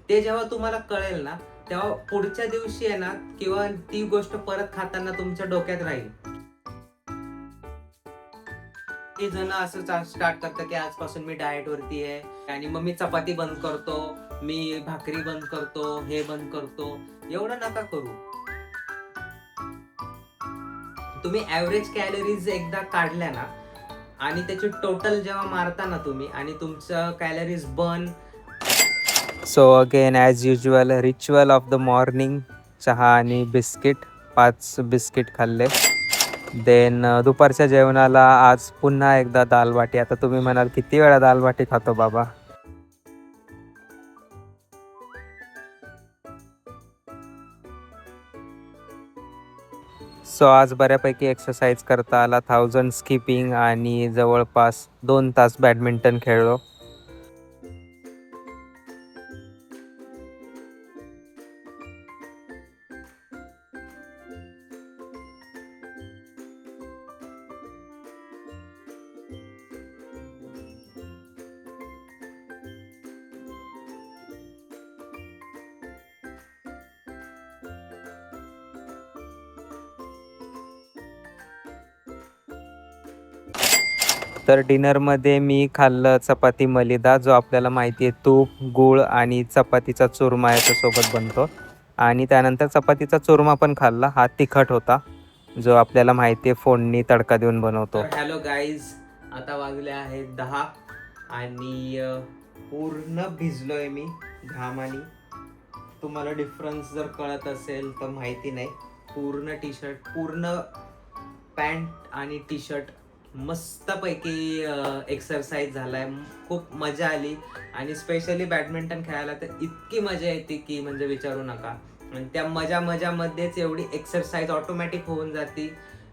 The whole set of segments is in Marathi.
ते जेव्हा तुम्हाला कळेल ना, तेव्हा पुढच्या दिवशी आहे ना, किंवा ती गोष्ट परत खाताना तुमच्या डोक्यात राहील. काही जण असं स्टार्ट करतात की आजपासून मी डाएट वरती आहे आणि मग मी चपाती बंद करतो, मी भाकरी बंद करतो, हे बंद करतो. एवढं नका करू. तुम्ही ॲव्हरेज कॅलरीज एकदा काढल्या ना आणि त्याची टोटल जेव्हा मारता ना तुम्ही आणि तुमचं calories burn. So again as usual ritual of the morning, चहा आणि बिस्किट, 5 बिस्किट खाल्ले. देन दुपारच्या जेवणाला आज पुन्हा एकदा दाल बाटी. आता तुम्ही म्हणाल किती वेळा दाल बाटी खातो बाबा. सो आज बऱ्यापैकी एक्सरसाइज करता आला. 1000 स्किपिंग आणि जवळपास 2 तास बॅडमिंटन खेळलो. तर डिनरमध्ये मी खाल्लं चपाती मलिदा, जो आपल्याला माहिती आहे तूप, गूळ आणि चपातीचा चुरमा याच्यासोबत बनतो. आणि त्यानंतर चपातीचा चुरमा पण खाल्ला. हा तिखट होता, जो आपल्याला माहिती आहे फोडणी तडका देऊन बनवतो. तर हॅलो गाईज, आता वाजले आहेत 10 आणि पूर्ण भिजलोय मी घामानी. तुम्हाला डिफरन्स जर कळत असेल तर माहिती नाही. पूर्ण टी शर्ट, पूर्ण पॅन्ट आणि टी शर्ट मस्तपैकी एक्सरसाइज झालाय. खूप मजा आली आणि स्पेशली बॅडमिंटन खेळायला तर इतकी मजा येते की म्हणजे विचारू नका. आणि त्या मजामध्येच एवढी एक्सरसाइज ऑटोमॅटिक होऊन जाते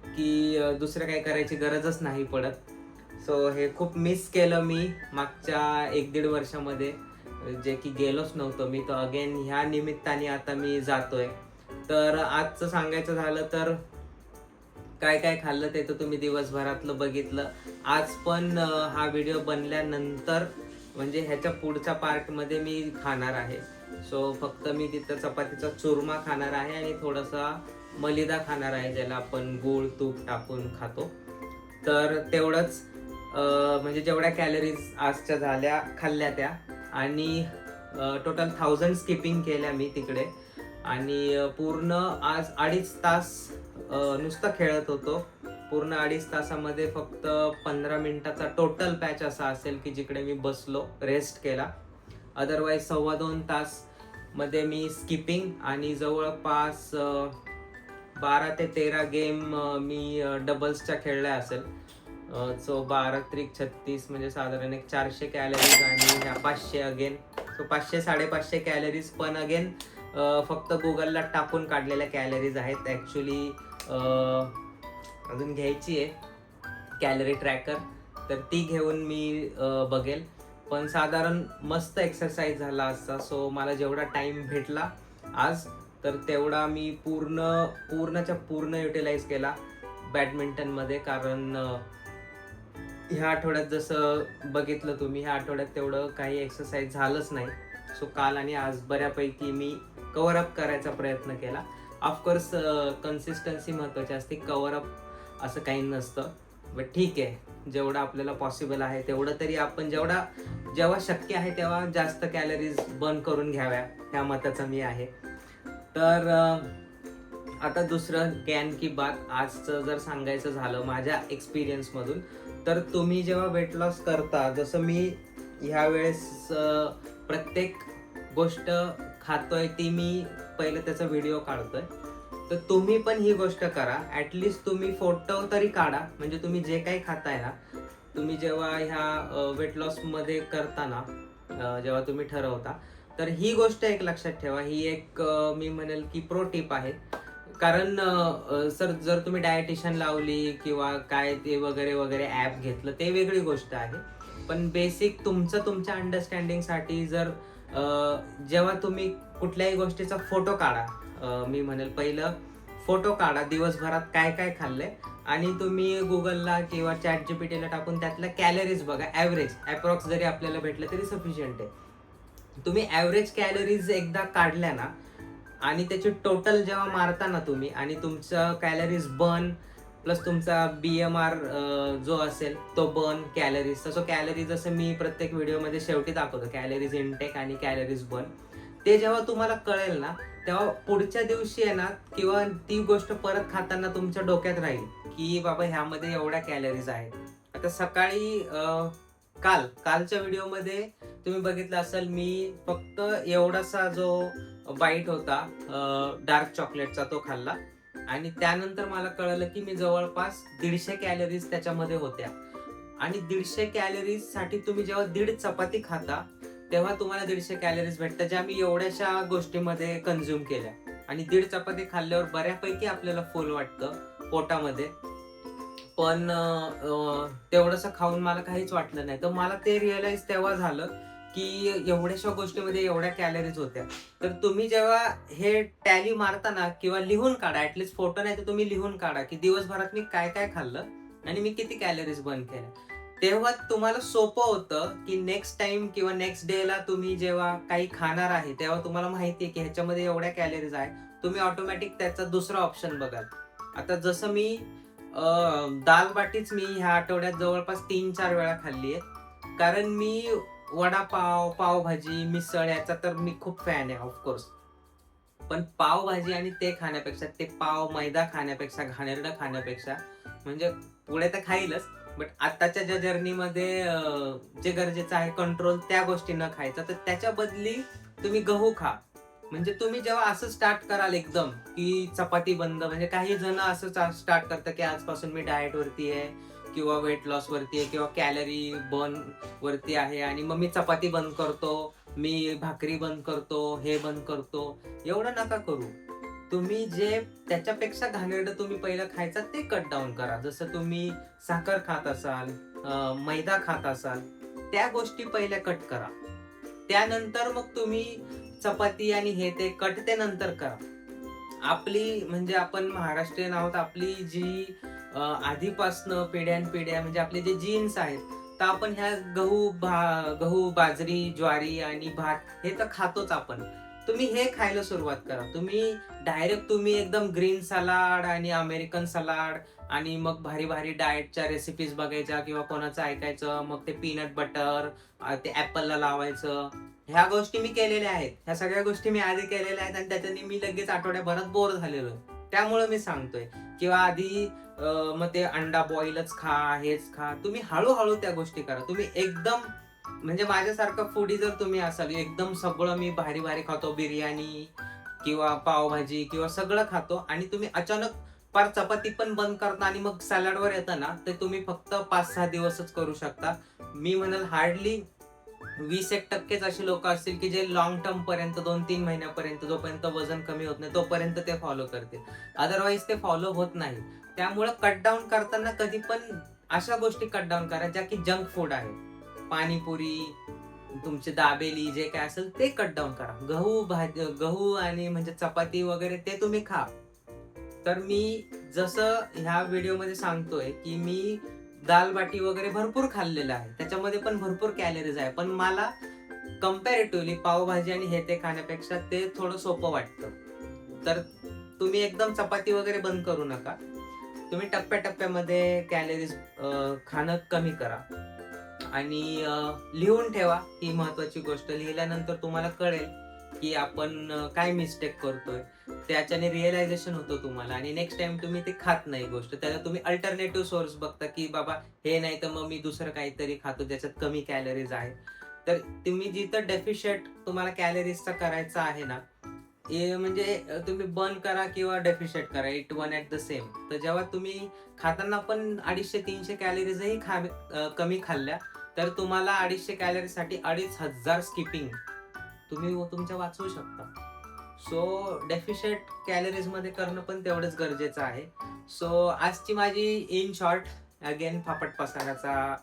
की दुसरं काही करायची गरजच नाही पडत. सो हे खूप मिस केलं मी मागच्या 1-1.5 वर्षामध्ये, जे की गेलोच नव्हतो मी. तर अगेन ह्या निमित्ताने आता मी जातोय. तर आजचं सांगायचं झालं तर काय काय खाल्लं ते तर तुम्ही दिवसभरातलं बघितलं. आज पण हा व्हिडिओ बनल्यानंतर म्हणजे ह्याच्या पुढच्या पार्टमध्ये मी खाणार आहे. सो फक्त मी तिथं चपातीचा चुरमा खाणार आहे आणि थोडासा मलिदा खाणार आहे, ज्याला आपण गूळ तूप टाकून खातो. तर तेवढंच म्हणजे जेवढ्या कॅलरीज आजच्या झाल्या खाल्ल्या त्या. आणि टोटल 1000 स्किपिंग केल्या मी तिकडे. आणि पूर्ण आज 2.5 तास नुसतं खेळत होतो. पूर्ण 2.5 तासामध्ये फक्त 15 मिनिटाचा टोटल पॅच असा असेल की जिकडे मी बसलो, रेस्ट केला. अदरवाईज 2.25 तास मध्ये मी स्किपिंग आणि जवळपास 12 ते 13 गेम मी डबल्सच्या खेळल्या असेल. सो 12 त्रिक 36 म्हणजे साधारण एक 400 कॅलरीज आणि ह्या 500 अगेन. सो 500-550 कॅलरीज पण अगेन फक्त गुगलला टाकून काढलेल्या कॅलरीज आहेत. ॲक्च्युली अजून घ्यायची आहे कॅलरी ट्रॅकर, तर ती घेऊन मी बघेल. पण साधारण मस्त एक्सरसाइज झाला असता. सो मला जेवढा टाईम भेटला आज, तर तेवढा मी पूर्णच्या पूर्ण युटिलाइज केला बॅडमिंटनमध्ये. कारण ह्या आठवड्यात जसं बघितलं तुम्ही, ह्या आठवड्यात तेवढं काही एक्सरसाइज झालंच नाही. सो काल आणि आज बऱ्यापैकी मी कव्हर अप करायचा प्रयत्न केला. ऑफकोर्स कन्सिस्टन्सी महत्त्वाची असते, कव्हर अप असं काही नसतं. बट ठीक आहे, जेवढं आपल्याला पॉसिबल आहे तेवढं तरी आपण जेव्हा शक्य आहे तेव्हा जास्त कॅलरीज बर्न करून घ्याव्या, ह्या मताचा मी आहे. तर आता दुसरं ज्ञान की बात आजचं जर सांगायचं झालं माझ्या एक्सपिरियन्समधून, तर तुम्ही जेव्हा वेट लॉस करता, जसं मी ह्या वेळेस प्रत्येक गोष्ट खातोय ती मी पहिलं त्याचा व्हिडिओ काढतोय. तर तुम्ही पण ही गोष्ट करा. ॲटलिस्ट तुम्ही फोटो तरी काढा. म्हणजे तुम्ही जे काही खाताय ना, तुम्ही जेव्हा ह्या वेट लॉसमध्ये करताना, जेव्हा तुम्ही ठरवता, तर ही गोष्ट एक लक्षात ठेवा. ही एक मी म्हणेल की प्रो टिप आहे. कारण सर जर तुम्ही डायटिशियन लावली किंवा काय ते वगैरे वगैरे ॲप घेतलं ते वेगळी गोष्ट आहे. पण बेसिक तुमच्या अंडरस्टँडिंगसाठी जर जेव्हा तुम्ही कुठल्याही गोष्टीचा फोटो काढा, मी म्हणेल पहिलं फोटो काढा दिवसभरात काय काय खाल्लंय आणि तुम्ही गुगलला किंवा ChatGPTला टाकून त्यातल्या कॅलरीज बघा. ॲव्हरेज ॲप्रॉक्स जरी आपल्याला भेटलं तरी सफिशियंट आहे. तुम्ही ॲव्हरेज कॅलरीज एकदा काढल्या ना आणि त्याची टोटल जेव्हा मारता ना तुम्ही आणि तुमचं कॅलरीज बर्न प्लस तुमचा BMR जो असेल तो बर्न कॅलरीज, तसं कॅलरीज जसं मी प्रत्येक व्हिडिओमध्ये शेवटी दाखवतो कॅलरीज इनटेक आणि कॅलरीज बर्न, ते जेव्हा तुम्हाला कळेल ना तेव्हा पुढच्या दिवशी आहे ना किंवा ती गोष्ट परत खाताना तुमच्या डोक्यात राहील की बाबा ह्यामध्ये एवढ्या कॅलरीज आहेत. आता सकाळी कालच्या व्हिडिओमध्ये तुम्ही बघितलं असेल मी फक्त एवढासा जो बाईट होता डार्क चॉकलेटचा तो खाल्ला आणि त्यानंतर मला कळलं की मी जवळपास 150 कॅलरीज त्याच्यामध्ये होत्या. आणि 150 कॅलरीज साठी तुम्ही जेव्हा 1.5 चपाती खाता तेव्हा तुम्हाला 150 कॅलरीज भेटतात, ज्या मी एवढ्याशा गोष्टीमध्ये कन्झ्युम केल्या. आणि 1.5 चपाती खाल्ल्यावर बऱ्यापैकी आपल्याला फुल वाटतं पोटामध्ये, पण तेवढंसं खाऊन मला काहीच वाटलं नाही. तर मला ते रिअलाइज तेव्हा झालं की एवढ्याशा गोष्टीमध्ये एवढ्या कॅलरीज होत्या. तर तुम्ही जेव्हा हे टॅली मारता ना किंवा लिहून काढा, ऍटलीस्ट फोटो नाही तर तुम्ही लिहून काढा की दिवसभरात मी काय काय खाल्लं आणि मी किती कॅलरीज बर्न केल्या, तेव्हा तुम्हाला सोपं होतं की नेक्स्ट टाइम किंवा नेक्स्ट डेला तुम्ही जेव्हा काही खाणार आहे तेव्हा तुम्हाला माहिती आहे की ह्याच्यामध्ये एवढ्या कॅलरीज आहे, तुम्ही ऑटोमॅटिक त्याचा दुसरा ऑप्शन बघाल. आता जसं मी दाल बाटीच मी ह्या आठवड्यात जवळपास 3-4 वेळा खाल्ली आहे, कारण मी वडापाव, पावभाजी, मिसळ याचा तर मी खूप फॅन आहे ऑफकोर्स. पण पावभाजी आणि ते खाण्यापेक्षा, ते पाव मैदा खाण्यापेक्षा, घाणेरडं खाण्यापेक्षा, म्हणजे पुढे तर खाईलच बट आताच्या ज्या जर्नीमध्ये जे गरजेचं आहे कंट्रोल त्या गोष्टी न खायचं, तर त्याच्या बदली तुम्ही गहू खा. म्हणजे तुम्ही जेव्हा असं स्टार्ट कराल एकदम की चपाती बंद, म्हणजे काही जण असं स्टार्ट करतात की आजपासून मी डाएट वरती आहे किंवा वेट लॉस वरती आहे किंवा कॅलरी बर्न वरती आहे आणि मग मी चपाती बंद करतो, मी भाकरी बंद करतो, हे बंद करतो. एवढं नका करू. तुम्ही जे त्याच्यापेक्षा घाणेरडं तुम्ही पहिलं खायचं ते कट डाऊन करा. जसं तुम्ही साखर खात असाल, मैदा खात असाल, त्या गोष्टी पहिल्या कट करा. त्यानंतर मग तुम्ही चपाती आणि हे ते कट ते नंतर करा. आपली म्हणजे आपण महाराष्ट्रीयन आहोत, आपली जी आधीपासनं पिढ्यानपिढ्या म्हणजे आपले जे जीन्स आहेत, तर आपण ह्या गहू, बाजरी, ज्वारी आणि भात हे तर खातोच आपण. तुम्ही हे खायला सुरुवात करा. तुम्ही एकदम ग्रीन सलाड आणि अमेरिकन सलाड आणि मग भारी भारी डाएटच्या रेसिपीज बघायच्या किंवा कोणाचं ऐकायचं, मग ते पीनट बटर ते ऍपलला लावायचं. ह्या गोष्टी मी केलेल्या आहेत. ह्या सगळ्या गोष्टी मी आधी केलेल्या आहेत आणि त्याच्याने मी लगेच आठवड्याभरात बोर झालेलो. त्यामुळे मी सांगतोय किंवा आधी मग ते अंडा बॉईलच खा, हेच खा. तुम्ही हळूहळू त्या गोष्टी करा. तुम्ही एकदम म्हणजे माझ्यासारखा फूडी जर तुम्ही असाल, एकदम सगळं मी भारी भारी खातो, बिर्याणी किंवा पावभाजी किंवा सगळं खातो आणि तुम्ही अचानक पार चपाती पण बंद करता आणि मग सॅलडवर येतं ना, ते तुम्ही फक्त 5-6 दिवसच करू शकता. मी म्हणाल हार्डली 20% अशी लोक असतील की जे लॉंग टर्म पर्यंत 2-3 महिन्यापर्यंत जोपर्यंत वजन कमी होत नाही तोपर्यंत ते फॉलो करतील. अदरवाईज ते फॉलो होत नाही. त्यामुळे कट डाऊन करताना कधी पण अशा गोष्टी कट डाऊन करा ज्या की जंक फूड आहे. पाणीपुरी, तुमचे दाबेली जे काय असेल ते कट डाऊन करा. गहू आणि म्हणजे चपाती वगैरे ते तुम्ही खा. तर मी जसं ह्या व्हिडिओमध्ये सांगतोय की मी दाल बाटी वगैरे भरपूर खाल्लेलं आहे, त्याच्यामध्ये पण भरपूर कॅलरीज आहे, पण मला कम्पॅरेटिव्हली पावभाजी आणि हे ते खाण्यापेक्षा ते थोडं सोपं वाटतं. तर तुम्ही एकदम चपाती वगैरे बंद करू नका. तुम्ही टप्प्याटप्प्यामध्ये कॅलरीज खाणं कमी करा आणि लिहून ठेवा. ही महत्वाची गोष्ट, लिहिल्यानंतर तुम्हाला कळेल की आपण काय मिस्टेक करतोय. त्याच्याने रिअलायझेशन होतं तुम्हाला आणि नेक्स्ट टाइम तुम्ही ते खात नाही गोष्ट. त्याला तुम्ही अल्टरनेटिव्ह सोर्स बघता की बाबा हे नाही तर मग मी दुसरं काहीतरी खातो ज्याच्यात कमी कॅलरीज आहे. तर तुम्ही जिथं डेफिशिएट तुम्हाला कॅलरीजचा करायचा आहे ना, म्हणजे तुम्ही बर्न करा किंवा डेफिशिएट करा, it one at the same. तर जेव्हा तुम्ही खाताना पण 250-300 कॅलरीजही कमी खाल्ल्या तर तुम्हाला 250 कॅलरीसाठी 2500 स्किपिंग तुम्ही तुमच्या वाचवू शकता. सो डेफिशिएट कॅलरीज मध्ये करणं पण तेवढंच गरजेचं आहे. सो आजची माझी इन शॉर्ट अगेन फापट पसाराचा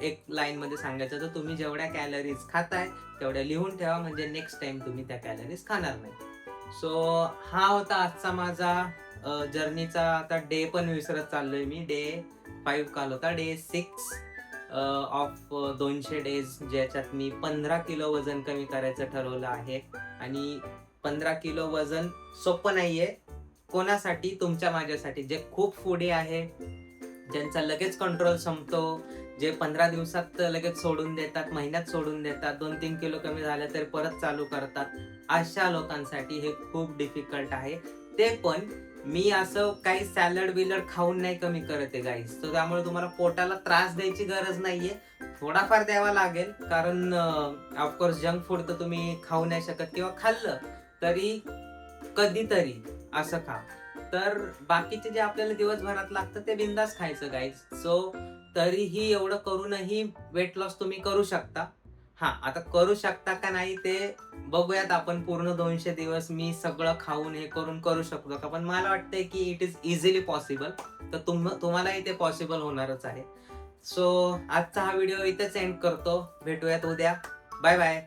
एक लाईन मध्ये सांगायचं तर तुम्ही जेवढ्या कॅलरीज खाताय तेवढ्या लिहून ठेवा, म्हणजे नेक्स्ट टाइम तुम्ही त्या कॅलरीज खाणार नाही. सो हा होता आजचा माझा जर्नीचा. आता डे पण विसरत चाललोय मी. डे 5 काल होता, डे 6 ऑफ 200 डेज, ज्याच्यात मी 15 किलो वजन कमी करायचं ठरवलं आहे. आणि 15 किलो वजन सोपं नाहीये कोणासाठी, तुमच्या माझ्यासाठी जे खूप फूडी आहे, ज्यांचा लगेच कंट्रोल संपतो, जे 15 दिवसात लगेच सोडून देतात, महिन्यात सोडून देतात, 2-3 किलो कमी झाले तर परत चालू करतात, अशा लोकांसाठी हे खूप डिफिकल्ट आहे. ते पण मी असं काही सॅलड बिलड खाऊन नाही कमी करत आहे गाईस. तर त्यामुळे तुम्हाला पोटाला त्रास द्यायची गरज नाहीये, थोडाफार द्यावा लागेल, कारण ऑफकोर्स जंक फूड तर तुम्ही खाऊ नाही शकत, किंवा खाल्लं तरी कधीतरी असं खा. तर बाकीचे जे आपल्याला दिवसभरात लागतं ते बिंदास खायचं गाईज. सो तरीही एवढं करूनही वेट लॉस तुम्ही करू शकता. हा, आता करू शकता का नाही ते बघूयात आपण. पूर्ण 200 दिवस मी सगळं खाऊन हे करून करू शकतो का, पण मला वाटतंय की इट इज इझिली पॉसिबल. तर तुम्हालाही ते पॉसिबल होणारच आहे. सो आजचा हा व्हिडिओ इथेच एंड करतो. भेटूयात उद्या. Bye bye.